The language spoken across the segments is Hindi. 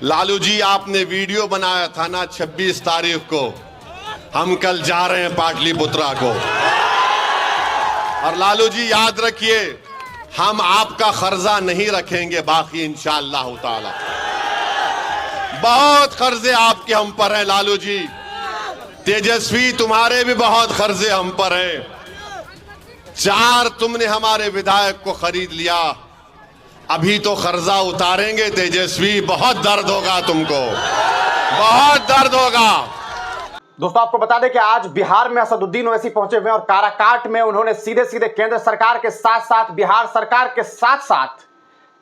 लालू जी, आपने वीडियो बनाया था ना 26 तारीख को, हम कल जा रहे हैं पाटलिपुत्रा को। और लालू जी याद रखिए, हम आपका कर्जा नहीं रखेंगे बाकी इंशाअल्लाह ताला। बहुत कर्जे आपके हम पर हैं लालू जी। तेजस्वी, तुम्हारे भी बहुत कर्जे हम पर हैं। 4 तुमने हमारे विधायक को खरीद लिया, अभी तो कर्जा उतारेंगे तेजस्वी, बहुत दर्द होगा तुमको, बहुत दर्द होगा। दोस्तों, आपको बता दें कि आज बिहार में असदुद्दीन ओवैसी पहुंचे हुए हैं और काराकाट में उन्होंने सीधे सीधे केंद्र सरकार के साथ साथ बिहार सरकार के साथ साथ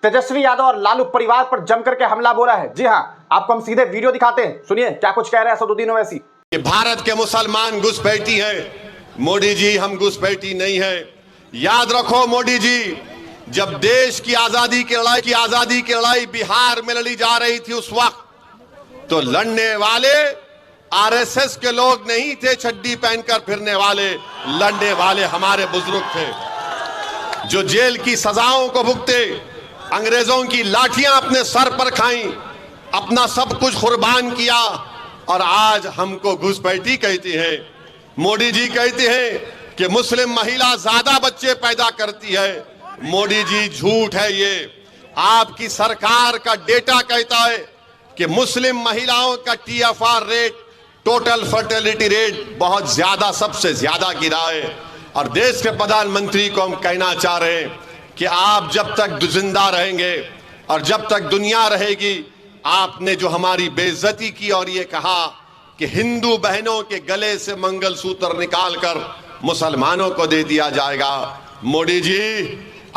तेजस्वी यादव और लालू परिवार पर जमकर के हमला बोला है। जी हां, आपको हम सीधे वीडियो दिखाते हैं, सुनिए क्या कुछ कह रहे हैं असदुद्दीन ओवैसी। भारत के मुसलमान घुसपैठी हैं, मोदी जी हम घुसपैठी नहीं है। याद रखो मोदी जी, जब देश की आजादी की लड़ाई बिहार में लड़ी जा रही थी उस वक्त तो लड़ने वाले आरएसएस के लोग नहीं थे, चड्डी पहनकर फिरने वाले, लड़ने वाले हमारे बुजुर्ग थे जो जेल की सजाओं को भुगते, अंग्रेजों की लाठियां अपने सर पर खाई, अपना सब कुछ कुर्बान किया और आज हमको घुसपैठी कहती है। मोदी जी कहते हैं कि मुस्लिम महिला ज्यादा बच्चे पैदा करती है। मोदी जी झूठ है ये। आपकी सरकार का डेटा कहता है कि मुस्लिम महिलाओं का TFR rate, total fertility rate बहुत ज्यादा, सबसे ज्यादा गिरा है। और देश के प्रधानमंत्री को हम कहना चाह रहे हैं कि आप जब तक जिंदा रहेंगे और जब तक दुनिया रहेगी, आपने जो हमारी बेइज्जती की और ये कहा कि हिंदू बहनों के गले से मंगलसूत्र निकालकर मुसलमानों को दे दिया जाएगा। मोदी जी,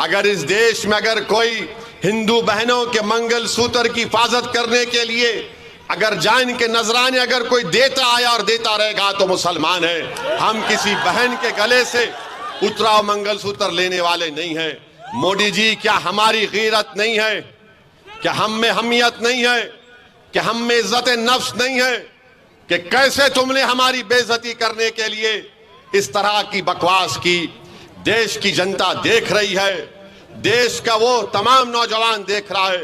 अगर इस देश में अगर कोई हिंदू बहनों के मंगलसूत्र की हिफाजत करने के लिए अगर जान के नजराने अगर कोई देता आया और देता रहेगा तो मुसलमान है। हम किसी बहन के गले से उतराव मंगलसूत्र लेने वाले नहीं हैं। मोदी जी, क्या हमारी गीरत नहीं है? क्या हम में हमियत नहीं है? क्या हम में इज्जत नफ्स नहीं है कि कैसे तुमने हमारी बेइज्जती करने के लिए इस तरह की बकवास की? देश की जनता देख रही है, देश का वो तमाम नौजवान देख रहा है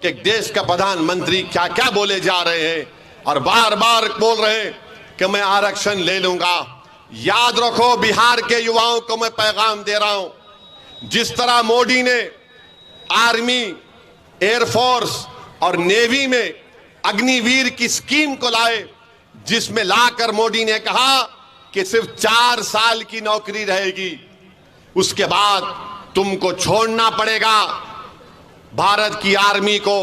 कि देश का प्रधानमंत्री क्या क्या बोले जा रहे हैं और बार बार बोल रहे हैं कि मैं आरक्षण ले लूंगा। याद रखो, बिहार के युवाओं को मैं पैगाम दे रहा हूं, जिस तरह मोदी ने आर्मी, एयरफोर्स और नेवी में अग्निवीर की स्कीम को लाए, जिसमें लाकर मोदी ने कहा कि सिर्फ 4 साल की नौकरी रहेगी, उसके बाद तुमको छोड़ना पड़ेगा भारत की आर्मी को,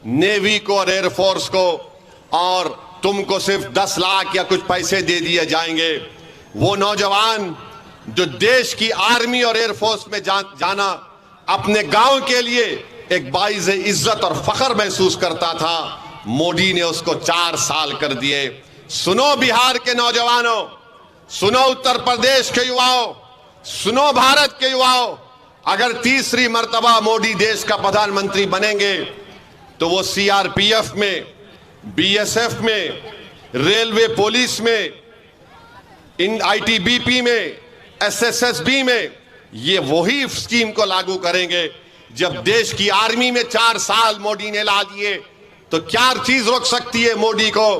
नेवी को और एयरफोर्स को, और तुमको सिर्फ 10 लाख या कुछ पैसे दे दिए जाएंगे। वो नौजवान जो देश की आर्मी और एयरफोर्स में जाना अपने गांव के लिए एक बाइज़ इज्जत और फख्र महसूस करता था, मोदी ने उसको 4 साल कर दिए। सुनो बिहार के नौजवानों, सुनो उत्तर प्रदेश के युवाओं, सुनो भारत के युवाओं, अगर तीसरी मर्तबा मोदी देश का प्रधानमंत्री बनेंगे तो वो CRPF में, BSF में, रेलवे पुलिस में, ITBP में, SSSB में ये वही स्कीम को लागू करेंगे। जब देश की आर्मी में 4 साल मोदी ने ला दिए तो क्या चीज रोक सकती है मोदी को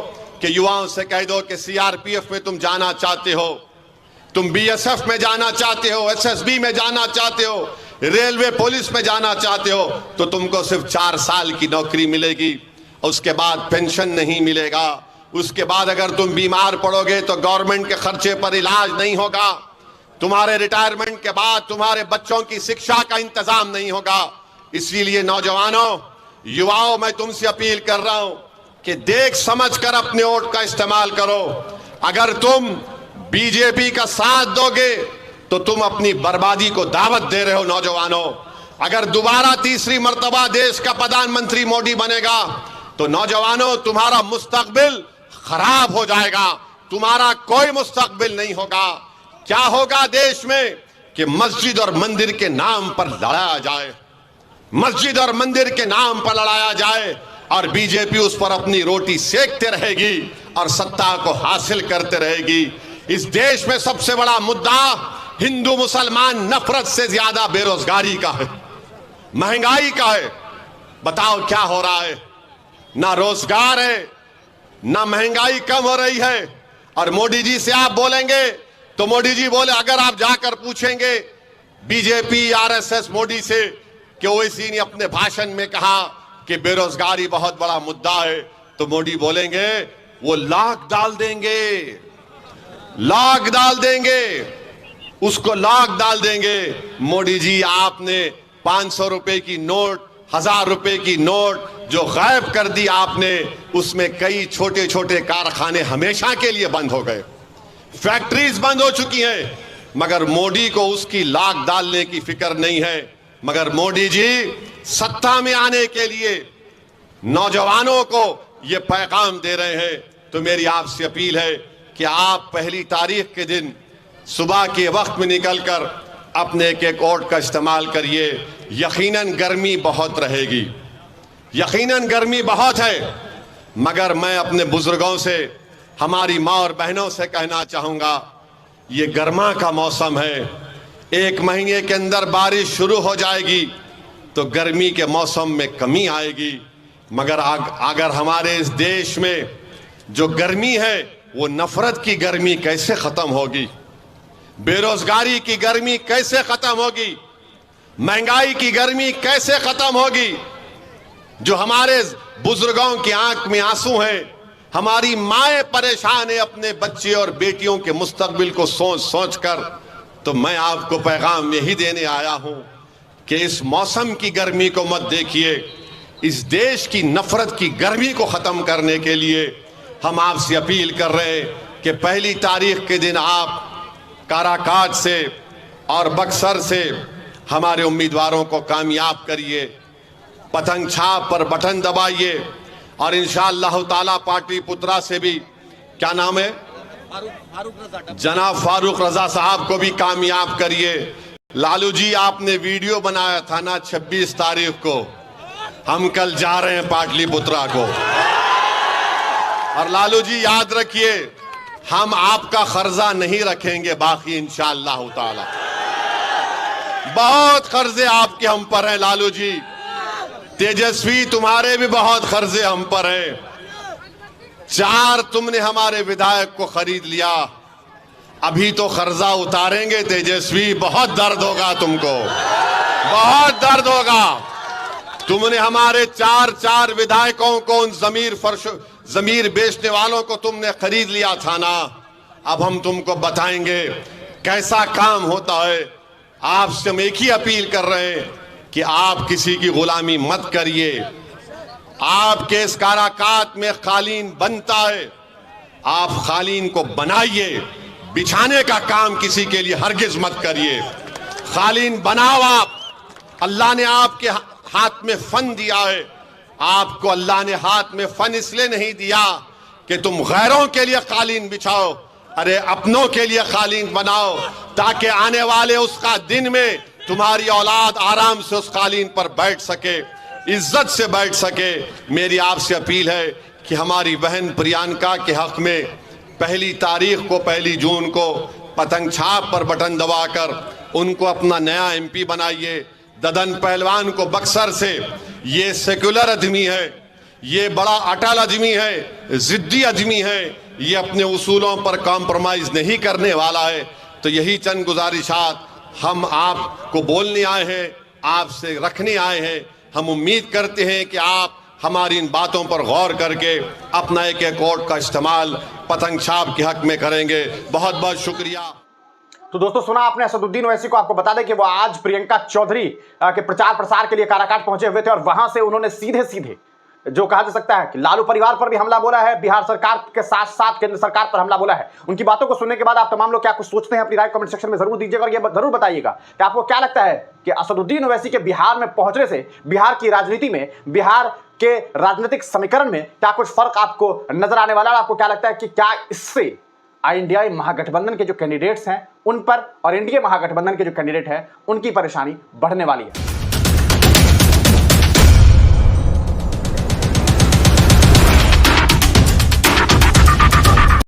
कि युवाओं से कह दो कि CRPF में तुम जाना चाहते हो, तुम BSF में जाना चाहते हो, SSB में जाना चाहते हो, रेलवे पुलिस में जाना चाहते हो, तो तुमको सिर्फ 4 साल की नौकरी मिलेगी, उसके बाद पेंशन नहीं मिलेगा, उसके बाद अगर तुम बीमार पड़ोगे तो गवर्नमेंट के खर्चे पर इलाज नहीं होगा, तुम्हारे रिटायरमेंट के बाद तुम्हारे बच्चों की शिक्षा का इंतजाम नहीं होगा। इसीलिए नौजवानों, युवाओं, मैं तुमसे अपील कर रहा हूं कि देख समझ कर अपने वोट का इस्तेमाल करो। अगर तुम बीजेपी का साथ दोगे तो तुम अपनी बर्बादी को दावत दे रहे हो। नौजवानों, अगर दोबारा तीसरी मर्तबा देश का प्रधानमंत्री मोदी बनेगा तो नौजवानों, तुम्हारा मुस्तकबिल खराब हो जाएगा, तुम्हारा कोई मुस्तकबिल नहीं होगा। क्या होगा देश में कि मस्जिद और मंदिर के नाम पर लड़ाया जाए, मस्जिद और मंदिर के नाम पर लड़ाया जाए और बीजेपी उस पर अपनी रोटी सेकते रहेगी और सत्ता को हासिल करते रहेगी। इस देश में सबसे बड़ा मुद्दा हिंदू मुसलमान नफरत से ज्यादा बेरोजगारी का है, महंगाई का है। बताओ क्या हो रहा है? ना रोजगार है, ना महंगाई कम हो रही है। और मोदी जी से आप बोलेंगे तो मोदी जी बोले, अगर आप जाकर पूछेंगे बीजेपी आरएसएस मोदी से कि ओवैसी ने अपने भाषण में कहा कि बेरोजगारी बहुत बड़ा मुद्दा है, तो मोदी बोलेंगे वो लाख डाल देंगे, लाख डाल देंगे, उसको लाख डाल देंगे। मोदी जी, आपने 500 रुपए की नोट, 1000 रुपए की नोट जो गायब कर दी आपने, उसमें कई छोटे छोटे कारखाने हमेशा के लिए बंद हो गए, फैक्ट्रीज बंद हो चुकी हैं, मगर मोदी को उसकी लाख डालने की फिक्र नहीं है। मगर मोदी जी सत्ता में आने के लिए नौजवानों को यह पैगाम दे रहे हैं। तो मेरी आपसे अपील है कि आप पहली तारीख के दिन सुबह के वक्त में निकलकर अपने एक वोट का इस्तेमाल करिए। यकीनन गर्मी बहुत रहेगी, यकीनन गर्मी बहुत है, मगर मैं अपने बुजुर्गों से, हमारी माँ और बहनों से कहना चाहूँगा, ये गर्मा का मौसम है, 1 महीने के अंदर बारिश शुरू हो जाएगी तो गर्मी के मौसम में कमी आएगी। मगर अगर हमारे इस देश में जो गर्मी है वो नफरत की गर्मी कैसे ख़त्म होगी, बेरोजगारी की गर्मी कैसे ख़त्म होगी, महंगाई की गर्मी कैसे ख़त्म होगी। जो हमारे बुजुर्गों की आंख में आंसू हैं, हमारी माएँ परेशान है अपने बच्चे और बेटियों के मुस्तकबिल को सोच सोच कर। तो मैं आपको पैगाम यही देने आया हूं कि इस मौसम की गर्मी को मत देखिए, इस देश की नफरत की गर्मी को ख़त्म करने के लिए हम आपसे अपील कर रहे हैं कि पहली तारीख के दिन आप काराकाट से और बक्सर से हमारे उम्मीदवारों को कामयाब करिए, पतंग छाप पर बटन दबाइए और इंशाअल्लाह ताला पाटलिपुत्रा से भी, क्या नाम है, जनाब फारूक रजा साहब को भी कामयाब करिए। लालू जी, आपने वीडियो बनाया था ना 26 तारीख को, हम कल जा रहे हैं पाटलिपुत्रा को। और लालू जी याद रखिए, हम आपका कर्जा नहीं रखेंगे बाकी इंशाअल्लाह ताला। बहुत कर्जे आपके हम पर हैं लालू जी, तेजस्वी तुम्हारे भी बहुत कर्जे हम पर हैं। 4 तुमने हमारे विधायक को खरीद लिया, अभी तो कर्जा उतारेंगे तेजस्वी, बहुत दर्द होगा तुमको, बहुत दर्द होगा। तुमने हमारे 4 विधायकों को, उन जमीर बेचने वालों को तुमने खरीद लिया था ना। अब हम तुमको बताएंगे कैसा काम होता है। आपसे हम एक ही अपील कर रहे हैं कि आप किसी की गुलामी मत करिए। आपके इस काराकाट में कालीन बनता है, आप कालीन को बनाइए, बिछाने का काम किसी के लिए हरगिज मत करिए। कालीन बनाओ आप, अल्लाह ने आपके हाथ में फन दिया है। आपको अल्लाह ने हाथ में फन इसलिए नहीं दिया कि तुम गैरों के लिए कालीन बिछाओ, अरे अपनों के लिए कालीन बनाओ, ताकि आने वाले उसका दिन में तुम्हारी औलाद आराम से उस कालीन पर बैठ सके, इज्जत से बैठ सके। मेरी आपसे अपील है कि हमारी बहन प्रियंका के हक में पहली तारीख को, 1 जून को पतंग छाप पर बटन दबाकर उनको अपना नया एमपी बनाइए। ददन पहलवान को बक्सर से, ये सेक्युलर आदमी है, ये बड़ा अटल आदमी है, जिद्दी आदमी है, ये अपने उसूलों पर कॉम्प्रोमाइज नहीं करने वाला है। तो यही चंद गुजारिशात हम आपको बोलने आए हैं, आपसे रखने आए हैं। हम उम्मीद करते हैं कि आप हमारी इन बातों पर गौर करके अपना एक वोट का इस्तेमाल पतंग छाप के हक में करेंगे। बहुत बहुत शुक्रिया। तो दोस्तों, सुना आपने असदुद्दीन ओवैसी को। आपको बता दें कि वो आज प्रियंका चौधरी के प्रचार प्रसार के लिए काराकाट पहुंचे हुए थे और वहां से उन्होंने सीधे सीधे जो कहा जा सकता है कि लालू परिवार पर भी हमला बोला है, बिहार सरकार के साथ साथ केंद्र सरकार पर हमला बोला है। उनकी बातों को सुनने के बाद आप तमाम लोग क्या कुछ सोचते हैं, अपनी राय कमेंट सेक्शन में जरूर दीजिएगा और ये जरूर बताइएगा कि आपको क्या लगता है कि असदुद्दीन ओवैसी के बिहार में पहुंचने से बिहार की राजनीति में, बिहार के राजनीतिक समीकरण में क्या कुछ फर्क आपको नजर आने वाला है। आपको क्या लगता है कि क्या इससे इंडिया महागठबंधन के जो कैंडिडेट्स हैं उन पर और एनडीए महागठबंधन के जो कैंडिडेट हैं उनकी परेशानी बढ़ने वाली है।